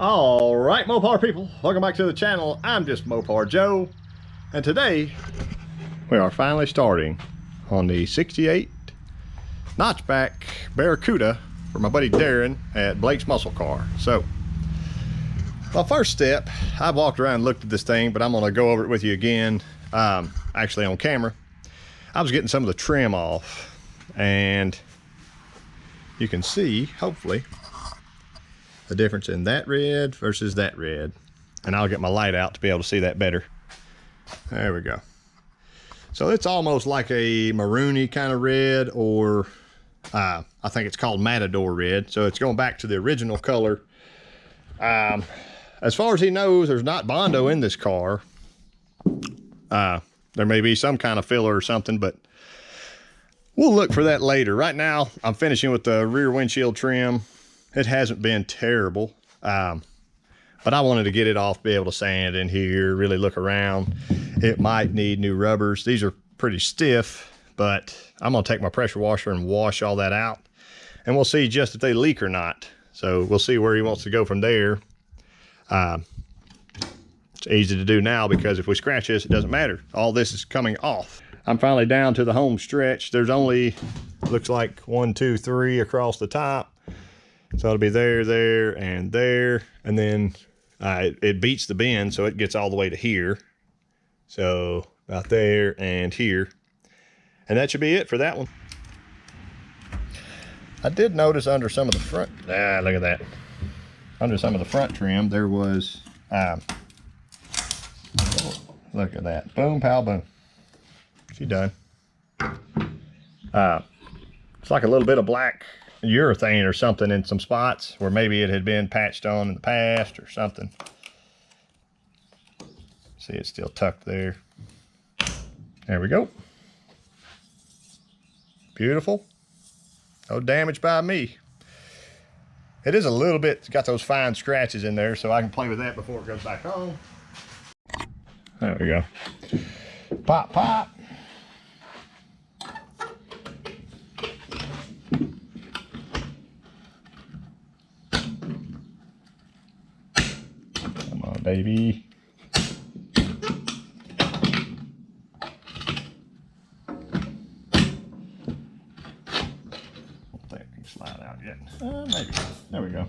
All right, Mopar people, welcome back to the channel. I'm just Mopar Joe, and today we are finally starting on the 68 notchback Barracuda for my buddy Darren at Blake's Muscle Car. So, my first step, I've walked around and looked at this thing, but I'm going to go over it with you again, actually on camera. I was getting some of the trim off, and you can see, hopefully, the difference in that red versus that red. And I'll get my light out to be able to see that better. There we go. So it's almost like a maroony kind of red, or I think it's called Matador red. So it's going back to the original color. As far as he knows, there's not Bondo in this car. There may be some kind of filler or something, but we'll look for that later. Right now, I'm finishing with the rear windshield trim. It hasn't been terrible, but I wanted to get it off, be able to sand in here, really look around. It might need new rubbers. These are pretty stiff, but I'm gonna take my pressure washer and wash all that out, and we'll see just if they leak or not. So we'll see where he wants to go from there. It's easy to do now because if we scratch this, it doesn't matter. All this is coming off. I'm finally down to the home stretch. There's only, looks like 1, 2, 3 across the top. So it'll be there, there, and there. And then it beats the bend, so it gets all the way to here. So about there and here. And that should be it for that one. I did notice under some of the front, look at that. Under some of the front trim, there was, look at that. Boom, pow, boom. She done. It's like a little bit of black urethane or something in some spots where maybe it had been patched on in the past or something. See, it's still tucked there. There we go. Beautiful. No damage by me. It is a little bit, it's got those fine scratches in there, so I can play with that before it goes back on. There we go. Pop, pop. Come on, baby. Don't think it can slide out yet. Maybe. There we go.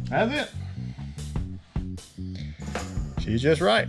That's it. She's just right.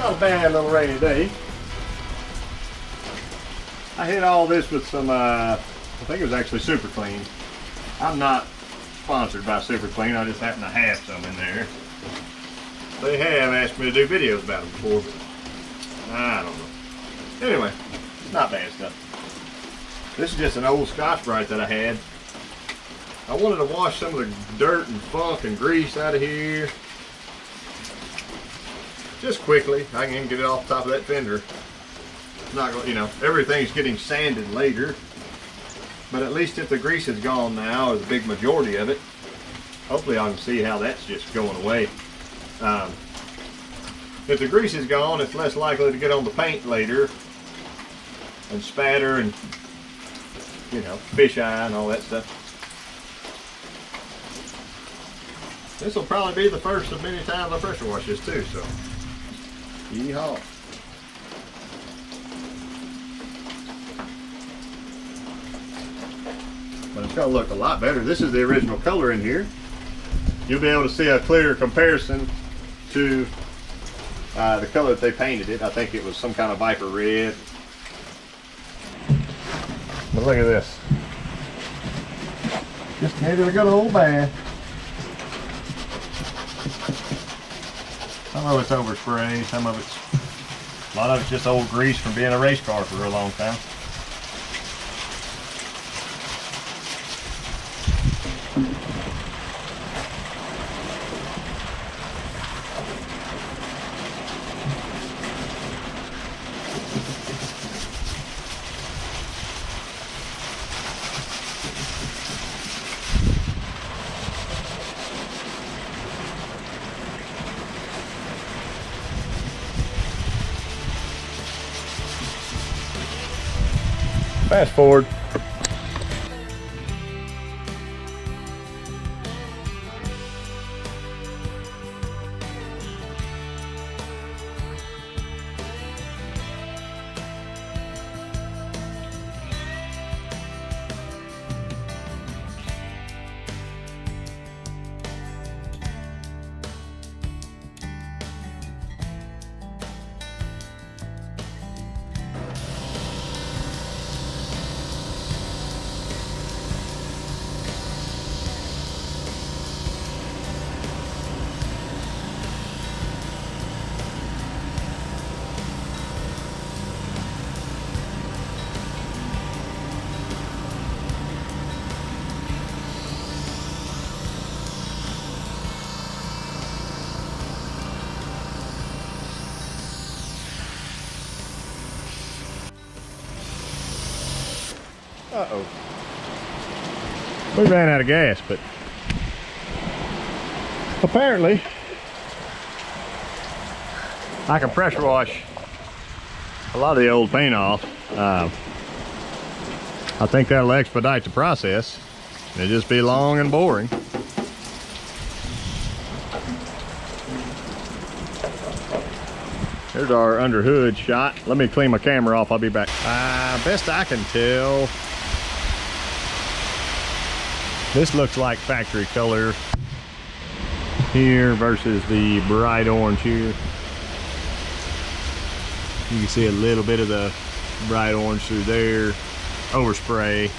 Not a bad little rainy day. I hit all this with some, I think it was actually Super Clean. I'm not sponsored by Super Clean, I just happen to have some in there. They have asked me to do videos about them before, but I don't know. Anyway, it's not bad stuff. This is just an old Scotch-Brite that I had. I wanted to wash some of the dirt and funk and grease out of here. Just quickly, I can get it off the top of that fender. It's not going, you know, everything's getting sanded later, but at least if the grease is gone now, or the big majority of it, hopefully I can see how that's just going away. If the grease is gone, it's less likely to get on the paint later and spatter and, you know, fish eye and all that stuff. This will probably be the first of many times I pressure wash this too, so yeehaw. But it's gonna look a lot better. This is the original color in here. You'll be able to see a clear comparison to the color that they painted it. I think it was some kind of Viper red. But look at this. Just needed a good old bath. Some of it's overspray, some of it's, a lot of it's just old grease from being a race car for a long time. Fast forward. Uh-oh. We ran out of gas, but apparently I can pressure wash a lot of the old paint off. I think that'll expedite the process. It'll just be long and boring. Here's our under hood shot. Let me clean my camera off, I'll be back. Best I can tell, this looks like factory color here versus the bright orange here. You can see a little bit of the bright orange through there, overspray.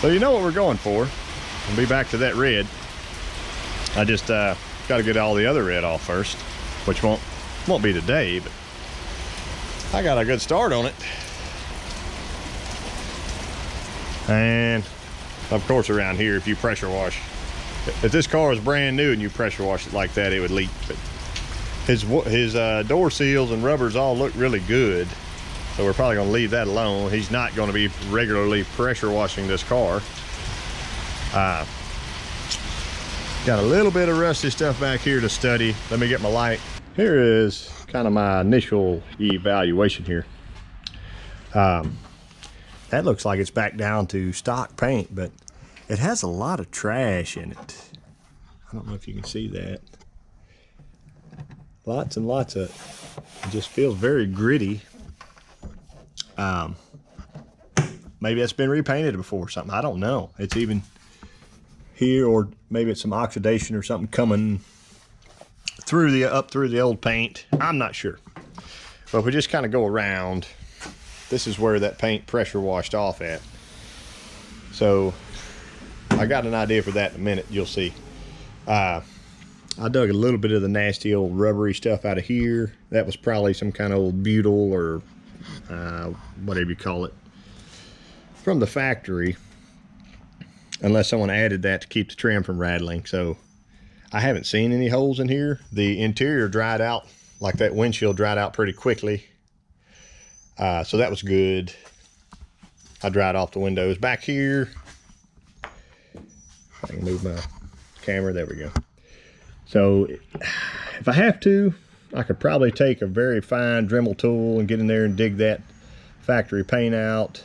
So you know what we're going for. We'll be back to that red. I just got to get all the other red off first, which won't be today, but I got a good start on it. And of course around here, if you pressure wash, if this car is brand new and you pressure wash it like that, it would leak. But his door seals and rubbers all look really good, so we're probably going to leave that alone. He's not going to be regularly pressure washing this car. Got a little bit of rusty stuff back here to study. Let me get my light. Here is kind of my initial evaluation here. That looks like it's back down to stock paint, but it has a lot of trash in it. I don't know if you can see that. Lots and lots of, it just feels very gritty. Maybe it's been repainted before or something. I don't know. It's even here, or maybe it's some oxidation or something coming through up through the old paint. I'm not sure. But if we just kind of go around, this is where that paint pressure washed off at. So I got an idea for that in a minute. You'll see. I dug a little bit of the nasty old rubbery stuff out of here. That was probably some kind of old butyl or whatever you call it from the factory, unless someone added that to keep the trim from rattling. So I haven't seen any holes in here. The interior dried out, like that windshield dried out pretty quickly. So that was good. I dried off the windows. Back here, I can move my camera, there we go. So if I have to, I could probably take a very fine Dremel tool and get in there and dig that factory paint out,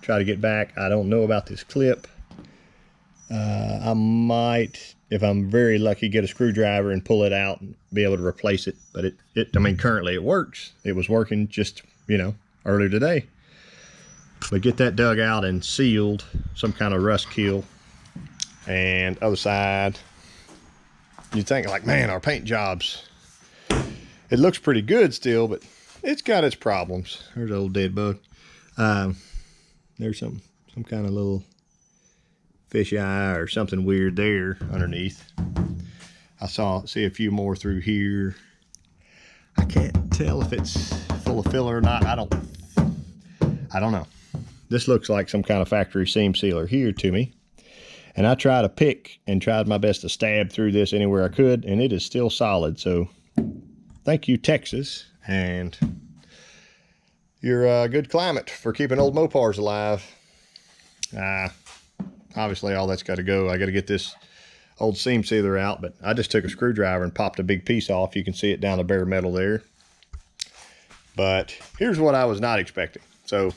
try to get back. I don't know about this clip. I might, if I'm very lucky, get a screwdriver and pull it out and be able to replace it. But I mean, currently it works. It was working just, you know, earlier today. But get that dug out and sealed, some kind of rust kill. And other side, you think like, man, our paint jobs, it looks pretty good still, but it's got its problems. There's an old dead bug. There's some kind of little fish eye or something weird there underneath. I see a few more through here. I can't tell if it's full of filler or not. I don't know. This looks like some kind of factory seam sealer here to me. And I tried to pick and tried my best to stab through this anywhere I could, and it is still solid. So thank you, Texas, and your good climate for keeping old Mopars alive. Obviously all that's got to go. I got to get this old seam sealer out, but I just took a screwdriver and popped a big piece off. You can see it down the bare metal there. But here's what I was not expecting. So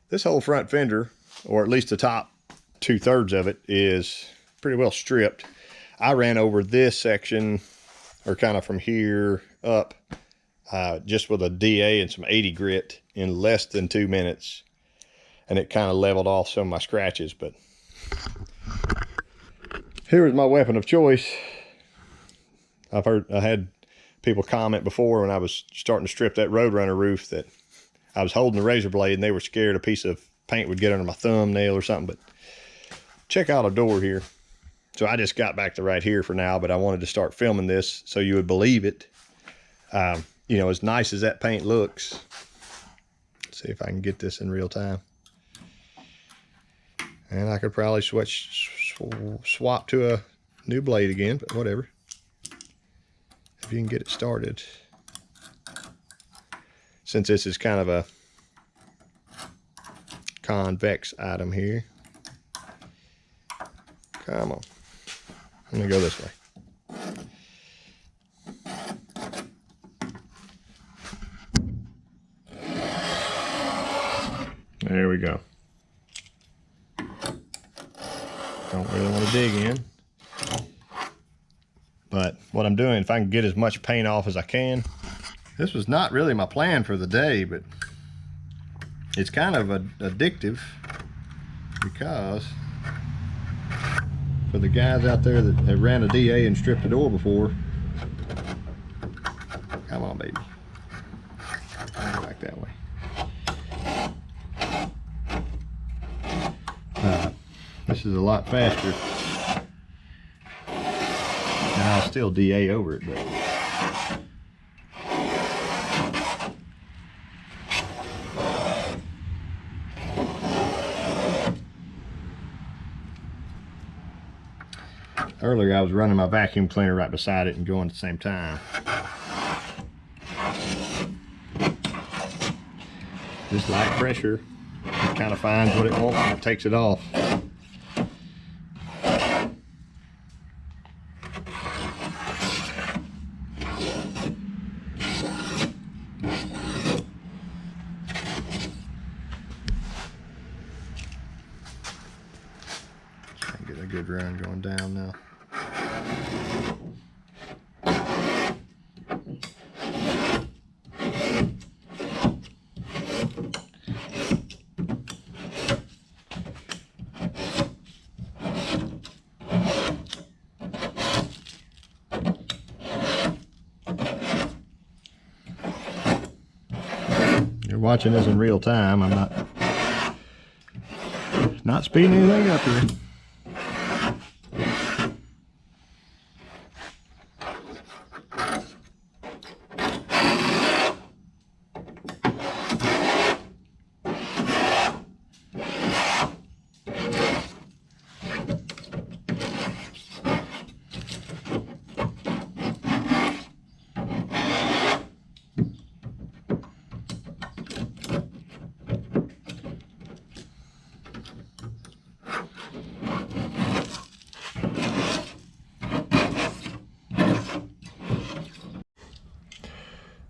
this whole front fender, or at least the top 2/3 of it, is pretty well stripped. I ran over this section, or kind of from here up, just with a DA and some 80 grit in less than 2 minutes. And it kind of leveled off some of my scratches. But here is my weapon of choice. I had people comment before when I was starting to strip that Roadrunner roof that I was holding the razor blade and they were scared a piece of paint would get under my thumbnail or something. But check out a door here. So I just got back to right here for now, but I wanted to start filming this so you would believe it. You know, as nice as that paint looks. Let's see if I can get this in real time. And I could probably swap to a new blade again, but whatever. If you can get it started. Since this is kind of a convex item here. Come on. Let me go this way. There we go. Don't really want to dig in. But what I'm doing, if I can get as much paint off as I can. This was not really my plan for the day, but it's kind of addictive because for the guys out there that have ran a DA and stripped the door before, come on, baby. Go back that way. This is a lot faster. And I'll still DA over it, but earlier I was running my vacuum cleaner right beside it and going at the same time. This light pressure, it kind of finds what it wants and it takes it off. Get a good run going down now. You're watching this in real time. I'm not speeding anything up here.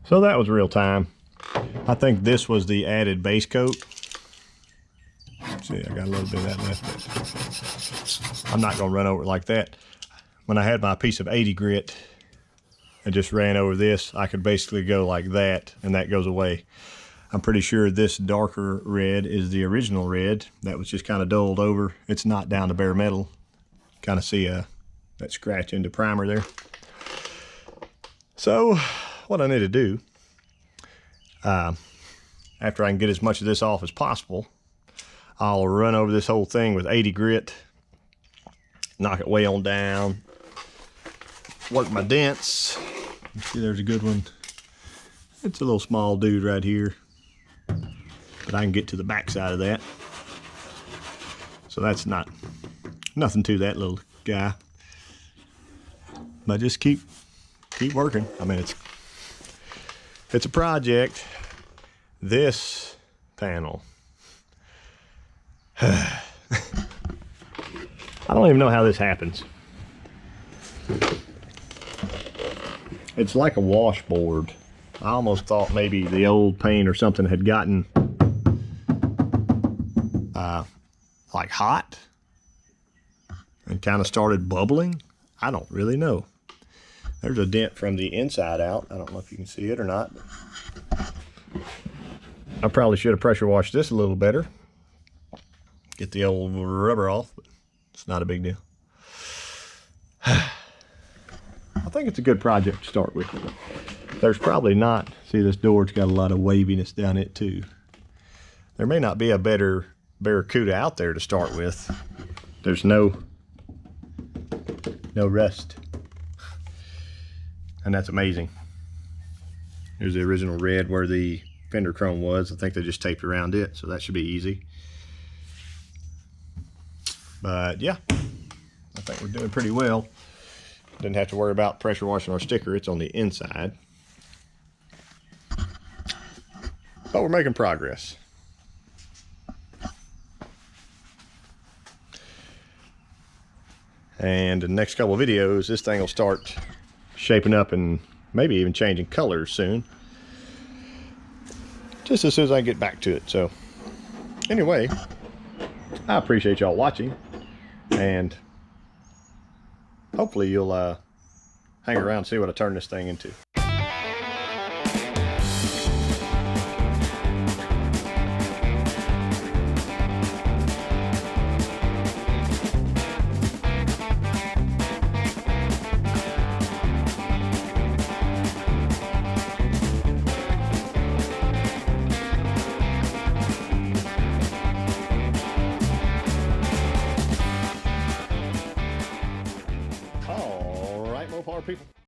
So that was real time. I think this was the added base coat. As See, I got a little bit of that left, but I'm not gonna run over it like that. When I had my piece of 80 grit and just ran over this, I could basically go like that, and that goes away. I'm pretty sure this darker red is the original red that was just kind of dulled over. It's not down to bare metal. Kind of see that scratch into primer there. So what I need to do, after I can get as much of this off as possible, I'll run over this whole thing with 80 grit, knock it way on down, work my dents. See, there's a good one. It's a little small dude right here, but I can get to the back side of that. So that's nothing to that little guy. But just keep working. I mean, it's a project. This panel, I don't even know how this happens. It's like a washboard. I almost thought maybe the old paint or something had gotten like hot and kind of started bubbling. I don't really know. There's a dent from the inside out. I don't know if you can see it or not. I probably should have pressure washed this a little better. Get the old rubber off, but it's not a big deal. I think it's a good project to start with. There's probably not, see, this door's got a lot of waviness down it too. There may not be a better Barracuda out there to start with. There's no rust. And that's amazing. Here's the original red where the fender chrome was. I think they just taped around it, so that should be easy. But yeah, I think we're doing pretty well. Didn't have to worry about pressure washing our sticker. It's on the inside. But we're making progress. And in the next couple of videos, this thing will start shaping up and maybe even changing colors soon. Just as soon as I get back to it. So anyway, I appreciate y'all watching, and hopefully you'll hang around and see what I turn this thing into. All right, Mopar people.